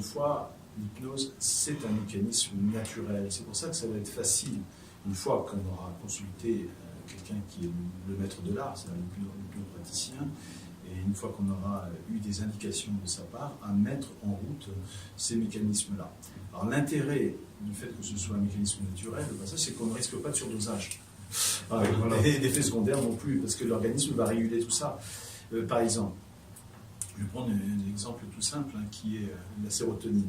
une fois, l'hypnose, c'est un mécanisme naturel. C'est pour ça que ça va être facile, une fois qu'on aura consulté quelqu'un qui est le maître de l'art, c'est-à-dire l'hypnopraticien, et une fois qu'on aura eu des indications de sa part, à mettre en route ces mécanismes-là. Alors l'intérêt du fait que ce soit un mécanisme naturel, c'est qu'on ne risque pas de surdosage. Et d'effets secondaires non plus, parce que l'organisme va réguler tout ça. Par exemple, je vais prendre un exemple tout simple, qui est la sérotonine.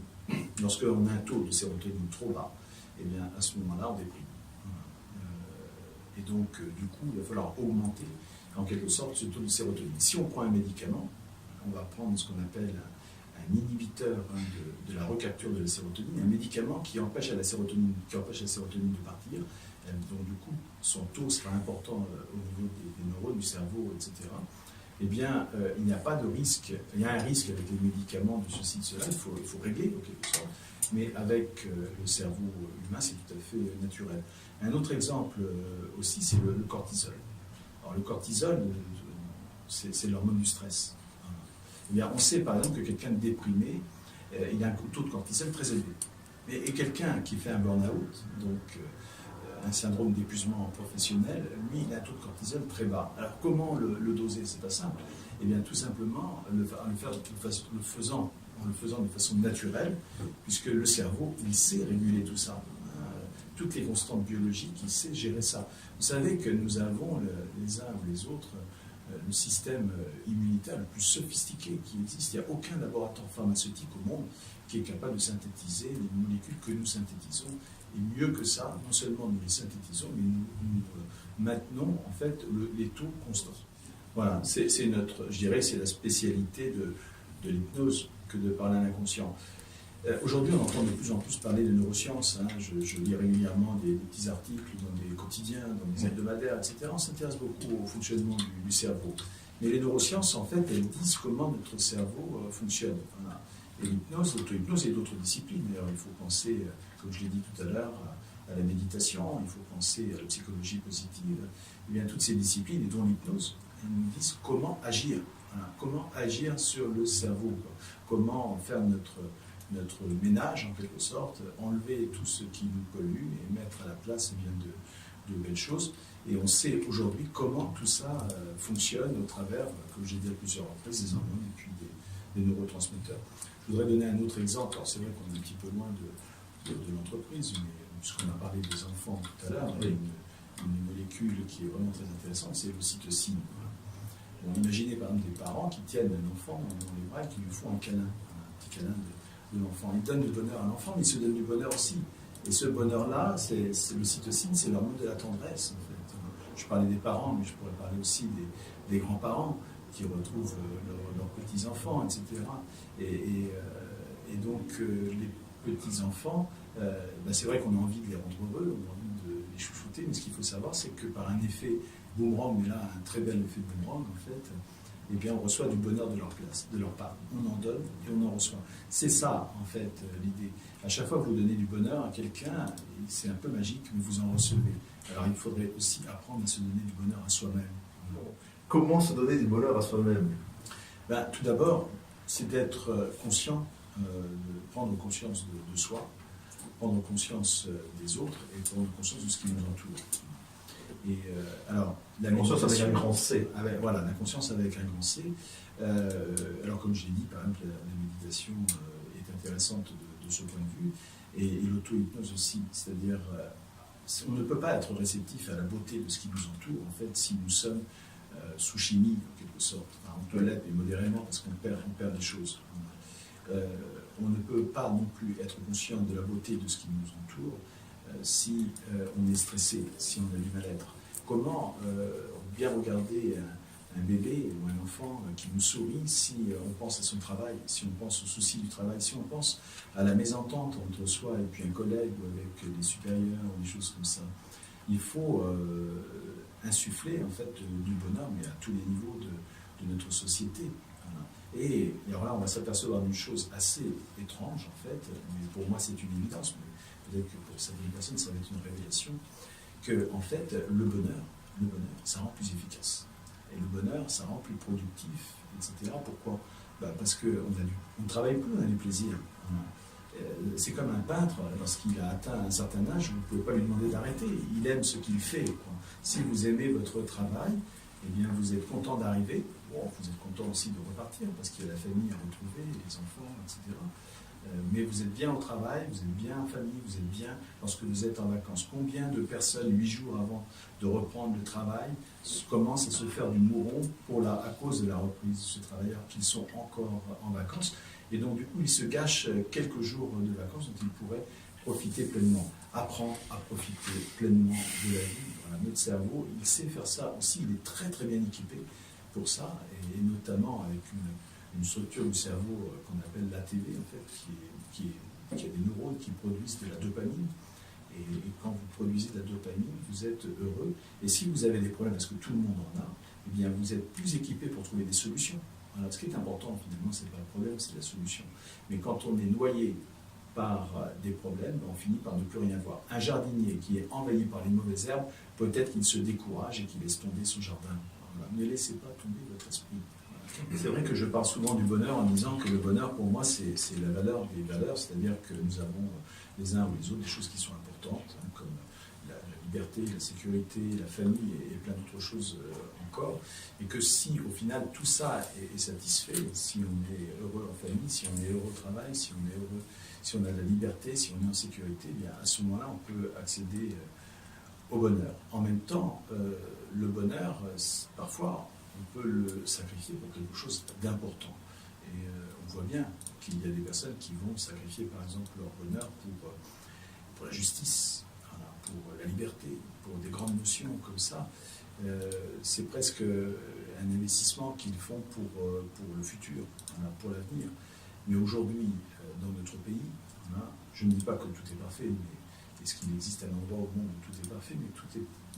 Lorsqu'on a un taux de sérotonine trop bas, eh bien, à ce moment-là, on déprime. Et donc, du coup, il va falloir augmenter, en quelque sorte, ce taux de sérotonine. Si on prend un médicament, on va prendre ce qu'on appelle un inhibiteur de la recapture de la sérotonine, un médicament qui empêche la sérotonine de partir. Donc, du coup, son taux sera important au niveau des neurones, du cerveau, etc. Eh bien, il n'y a pas de risque. Il y a un risque avec les médicaments de ceci, de cela, il faut régler, en quelque sorte. Mais avec le cerveau humain, c'est tout à fait naturel. Un autre exemple aussi, c'est le cortisol. Alors, le cortisol, c'est l'hormone du stress. Eh bien, on sait par exemple que quelqu'un de déprimé, il a un taux de cortisol très élevé. Et quelqu'un qui fait un burn-out, donc un syndrome d'épuisement professionnel, lui, il a un taux de cortisol très bas. Alors, comment le doser? C'est pas simple. Eh bien, tout simplement, en le faisant de façon naturelle, puisque le cerveau, il sait réguler tout ça. Toutes les constantes biologiques, il sait gérer ça. Vous savez que nous avons, les uns ou les autres, le système immunitaire le plus sophistiqué qui existe. Il n'y a aucun laboratoire pharmaceutique au monde qui est capable de synthétiser les molécules que nous synthétisons. Et mieux que ça, non seulement nous les synthétisons, mais nous maintenons en fait les taux constants. Voilà, c'est notre, je dirais, c'est la spécialité de l'hypnose que de parler à l'inconscient. Aujourd'hui, on entend de plus en plus parler de neurosciences. Je lis régulièrement des petits articles dans des quotidiens, dans des hebdomadaires, etc. On s'intéresse beaucoup au fonctionnement du cerveau. Mais les neurosciences, en fait, elles disent comment notre cerveau fonctionne. Voilà. Et l'hypnose, l'auto-hypnose et d'autres disciplines. D'ailleurs, il faut penser, comme je l'ai dit tout à l'heure, à la méditation, il faut penser à la psychologie positive. Eh bien, toutes ces disciplines, et dont l'hypnose, elles nous disent comment agir. Voilà. Comment agir sur le cerveau. Comment faire notre ménage, en quelque sorte, enlever tout ce qui nous pollue et mettre à la place de belles choses. Et on sait aujourd'hui comment tout ça fonctionne au travers, comme j'ai dit à plusieurs reprises, des hormones et puis des neurotransmetteurs. Je voudrais donner un autre exemple. Alors c'est vrai qu'on est un petit peu loin de l'entreprise, mais puisqu'on a parlé des enfants tout à l'heure, il y a une molécule qui est vraiment très intéressante, c'est l'ocytocine. Bon, imaginez par exemple des parents qui tiennent un enfant dans les bras et qui lui font un câlin, un petit câlin de l'enfant. Ils donnent du bonheur à l'enfant, mais ils se donnent du bonheur aussi. Et ce bonheur-là, c'est l'ocytocine, c'est l'hormone de la tendresse, en fait. Je parlais des parents, mais je pourrais parler aussi des grands-parents qui retrouvent leurs petits-enfants, etc. Et donc, les petits-enfants, c'est vrai qu'on a envie de les rendre heureux, on a envie de les chouchouter, mais ce qu'il faut savoir, c'est que par un effet boomerang, mais là, un très bel effet boomerang, en fait, eh bien, on reçoit du bonheur de leur part. On en donne et on en reçoit. C'est ça, en fait, l'idée. À chaque fois que vous donnez du bonheur à quelqu'un, c'est un peu magique, mais vous en recevez. Alors, il faudrait aussi apprendre à se donner du bonheur à soi-même. Comment se donner du bonheur à soi-même? Tout d'abord, c'est d'être conscient, de prendre conscience de soi, prendre conscience des autres et prendre conscience de ce qui nous entoure. Et alors, la conscience avec un grand C. Voilà, la conscience avec un grand C. Alors, comme je l'ai dit, par exemple, la méditation est intéressante de ce point de vue, et l'auto-hypnose aussi. C'est-à-dire, on ne peut pas être réceptif à la beauté de ce qui nous entoure, en fait, si nous sommes sous chimie, en quelque sorte. Enfin, on peut l'être, mais modérément, parce qu'on perd des choses. On ne peut pas non plus être conscient de la beauté de ce qui nous entoure si on est stressé, si on a du mal-être. Comment bien regarder un bébé ou un enfant qui nous sourit si on pense à son travail, si on pense aux soucis du travail, si on pense à la mésentente entre soi et puis un collègue ou avec des supérieurs ou des choses comme ça. Il faut insuffler en fait du bonheur, mais à tous les niveaux de notre société. Voilà. Et alors là, on va s'apercevoir d'une chose assez étrange en fait, mais pour moi c'est une évidence, mais peut-être que pour certaines personnes ça va être une révélation, que en fait le bonheur, ça rend plus efficace. Et le bonheur, ça rend plus productif, etc. Pourquoi? Parce qu'on ne travaille plus, on a du plaisir. C'est comme un peintre, lorsqu'il a atteint un certain âge, vous ne pouvez pas lui demander d'arrêter. Il aime ce qu'il fait, quoi. Si vous aimez votre travail, eh bien vous êtes content d'arriver. Bon, vous êtes content aussi de repartir, parce qu'il y a la famille à retrouver, les enfants, etc. Mais vous êtes bien au travail, vous êtes bien en famille, vous êtes bien lorsque vous êtes en vacances. Combien de personnes, 8 jours avant de reprendre le travail, commencent à se faire du mouron à cause de la reprise de ce travail, alors qu'ils sont encore en vacances. Et donc, du coup, ils se gâchent quelques jours de vacances dont ils pourraient profiter pleinement. Apprendre à profiter pleinement de la vie. Voilà, notre cerveau, il sait faire ça aussi. Il est très, très bien équipé pour ça, et notamment avec une structure du cerveau qu'on appelle l'ATV, en fait, qui a des neurones qui produisent de la dopamine. Et quand vous produisez de la dopamine, vous êtes heureux. Et si vous avez des problèmes, parce que tout le monde en a, eh bien, vous êtes plus équipé pour trouver des solutions. Alors, ce qui est important, finalement, ce n'est pas le problème, c'est la solution. Mais quand on est noyé par des problèmes, on finit par ne plus rien voir. Un jardinier qui est envahi par les mauvaises herbes, peut-être qu'il se décourage et qu'il laisse tomber son jardin. Voilà. Ne laissez pas tomber votre esprit. Voilà. C'est vrai que je parle souvent du bonheur en disant que le bonheur, pour moi, c'est la valeur des valeurs, c'est-à-dire que nous avons les uns ou les autres des choses qui sont importantes, hein, comme la liberté, la sécurité, la famille et plein d'autres choses encore, et que si au final tout ça est satisfait, si on est heureux en famille, si on est heureux au travail, si on est heureux, si on a de la liberté, si on est en sécurité, eh bien à ce moment-là on peut accéder au bonheur. En même temps, le bonheur, parfois on peut le sacrifier pour quelque chose d'important. Et on voit bien qu'il y a des personnes qui vont sacrifier par exemple leur bonheur pour la justice, voilà, pour la liberté, pour des grandes notions comme ça. C'est presque un investissement qu'ils font pour le futur, voilà, pour l'avenir. Mais aujourd'hui, dans notre pays, voilà, je ne dis pas que tout est parfait, mais est-ce qu'il existe un endroit au monde où tout est parfait, mais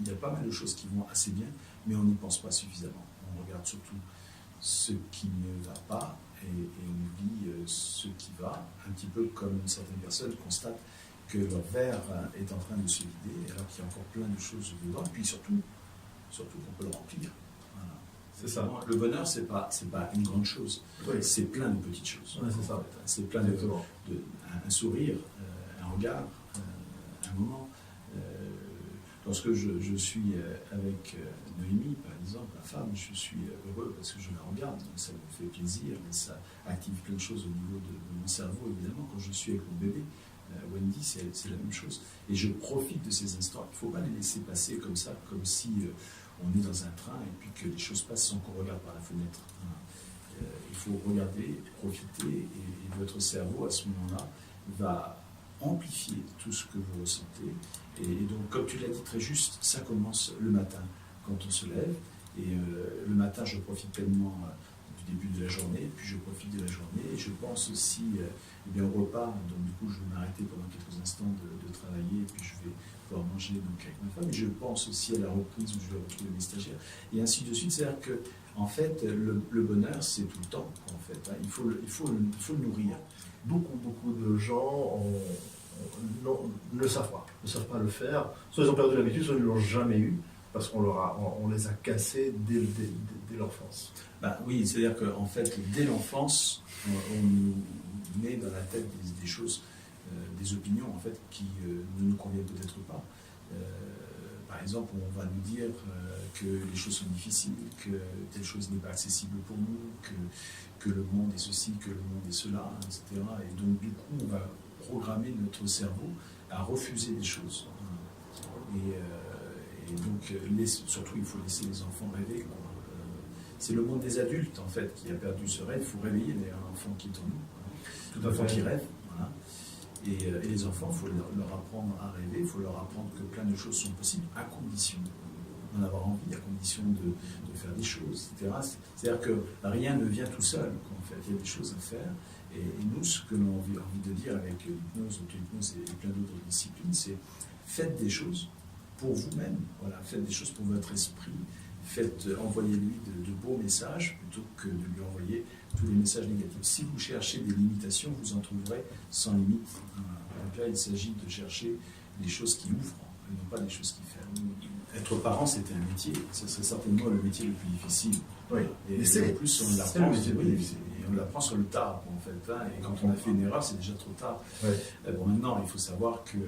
il y a pas mal de choses qui vont assez bien, mais on n'y pense pas suffisamment. On regarde surtout ce qui ne va pas et on oublie ce qui va, un petit peu comme certaines personnes constatent que leur verre est en train de se vider, alors qu'il y a encore plein de choses dedans, et puis surtout qu'on peut le remplir. Voilà. C'est ça. Le bonheur, c'est pas une grande chose, oui. C'est plein de petites choses. Ouais, c'est ça. C'est plein un sourire, un regard, un moment. Lorsque je suis avec Noémie, par exemple, ma femme, je suis heureux parce que je la regarde, ça me fait plaisir, mais ça active plein de choses au niveau de mon cerveau, évidemment. Quand je suis avec mon bébé, Wendy, c'est la même chose. Et je profite de ces instants. Il ne faut pas les laisser passer comme ça, comme si on est dans un train et puis que les choses passent sans qu'on regarde par la fenêtre. Il faut regarder, profiter, et votre cerveau, à ce moment-là, va amplifier tout ce que vous ressentez. Et donc, comme tu l'as dit très juste, ça commence le matin, quand on se lève. Et le matin, je profite pleinement du début de la journée, puis je profite de la journée. Et je pense aussi au repas. Donc, du coup, je vais m'arrêter pendant quelques instants de travailler, et puis je vais pouvoir manger donc, avec ma femme. Et je pense aussi à la reprise où je vais retrouver mes stagiaires. Et ainsi de suite. C'est-à-dire que, en fait, le bonheur, c'est tout le temps. En fait, hein. Il faut le nourrir. Beaucoup de gens ne le savent pas le faire. Soit ils ont perdu l'habitude, soit ils ne l'ont jamais eu, parce qu'on les a cassés dès l'enfance. Oui, c'est-à-dire qu'en fait, dès l'enfance, on nous met dans la tête des choses, des opinions en fait, qui ne nous conviennent peut-être pas. Par exemple, on va nous dire que les choses sont difficiles, que telle chose n'est pas accessible pour nous, que le monde est ceci, que le monde est cela, etc. Et donc, du coup, on va programmer notre cerveau à refuser des choses. Et donc, surtout, il faut laisser les enfants rêver. C'est le monde des adultes, en fait, qui a perdu ce rêve. Il faut réveiller un enfant qui est en nous, tout enfant qui rêve. Voilà. Et les enfants, il faut leur apprendre à rêver, il faut leur apprendre que plein de choses sont possibles, à condition d'en avoir envie, à condition de faire des choses, etc. C'est-à-dire que rien ne vient tout seul, en fait. Il y a des choses à faire. Et nous, ce que l'on a envie de dire avec l'hypnose, l'auto-hypnose et plein d'autres disciplines, c'est faites des choses pour vous-même, voilà, faites des choses pour votre esprit, envoyez-lui de beaux messages plutôt que de lui envoyer tous les messages négatifs. Si vous cherchez des limitations, vous en trouverez sans limite. Donc là, il s'agit de chercher des choses qui ouvrent, et non pas des choses qui ferment. Être parent, c'était un métier, ce serait certainement le métier le plus difficile. Oui. Et en plus, on l'apprend. Le métier le plus difficile. on l'apprend sur le tard, en fait. Hein, et quand on a fait une erreur, c'est déjà trop tard. Ouais. Bon, maintenant, il faut savoir qu'il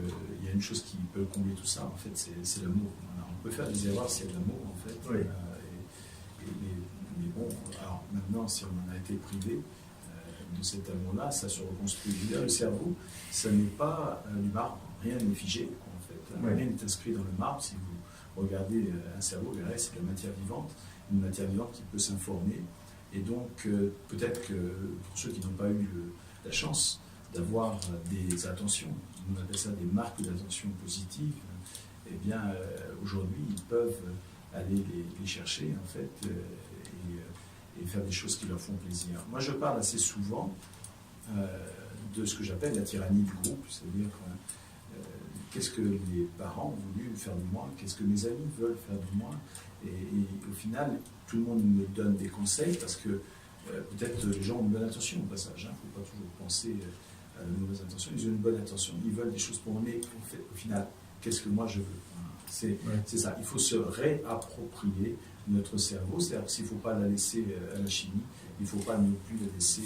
y a une chose qui peut combler tout ça, en fait, c'est l'amour. Voilà, on peut faire des erreurs s'il y a de l'amour, en fait. Oui. Mais bon, alors maintenant, si on en a été privé de cet amour-là, ça se reconstruit. Je veux dire, le cerveau, ça n'est pas du marbre, rien n'est figé, en fait. Oui. Rien n'est inscrit dans le marbre. Si vous regardez un cerveau, vous verrez, c'est de la matière vivante, une matière vivante qui peut s'informer. Et donc, peut-être que pour ceux qui n'ont pas eu la chance d'avoir des attentions, on appelle ça des marques d'attention positives, eh bien, aujourd'hui, ils peuvent aller les chercher, en fait, et faire des choses qui leur font plaisir. Moi, je parle assez souvent de ce que j'appelle la tyrannie du groupe, c'est-à-dire qu'est-ce que les parents ont voulu faire de moi, qu'est-ce que mes amis veulent faire de moi, et au final, tout le monde me donne des conseils parce que peut-être les gens ont une bonne intention au passage, il ne faut pas toujours penser à de mauvaises intentions, ils ont une bonne intention, ils veulent des choses pour moi, mais au final, qu'est-ce que moi je veux? C'est ça, il faut se réapproprier notre cerveau, c'est-à-dire qu'il ne faut pas la laisser à la chimie, il ne faut pas non plus la laisser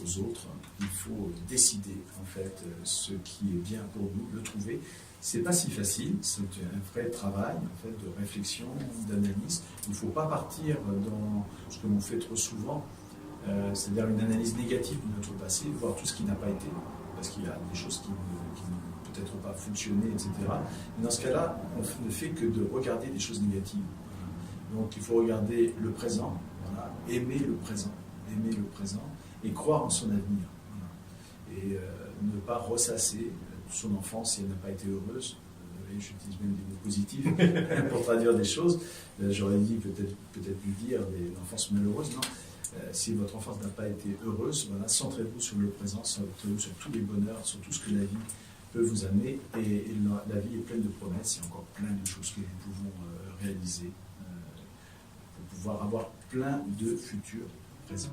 aux autres, il faut décider en fait ce qui est bien pour nous, le trouver. C'est pas si facile, c'est un vrai travail en fait, de réflexion, d'analyse. Il ne faut pas partir dans ce que l'on fait trop souvent, c'est-à-dire une analyse négative de notre passé, voir tout ce qui n'a pas été, parce qu'il y a des choses qui ne peut-être pas fonctionné, etc. Mais dans ce cas-là, on ne fait que de regarder des choses négatives. Donc il faut regarder le présent, voilà, aimer le présent et croire en son avenir. Voilà. Et ne pas ressasser son enfance si elle n'a pas été heureuse. Et j'utilise même des mots positifs pour traduire des choses. J'aurais dit peut-être dû dire l'enfance malheureuse. Non. Si votre enfance n'a pas été heureuse, voilà, centrez-vous sur le présent, centrez-vous sur tous les bonheurs, sur tout ce que la vie peut vous amener. Et la vie est pleine de promesses, il y a encore plein de choses que nous pouvons réaliser pour pouvoir avoir plein de futurs présents.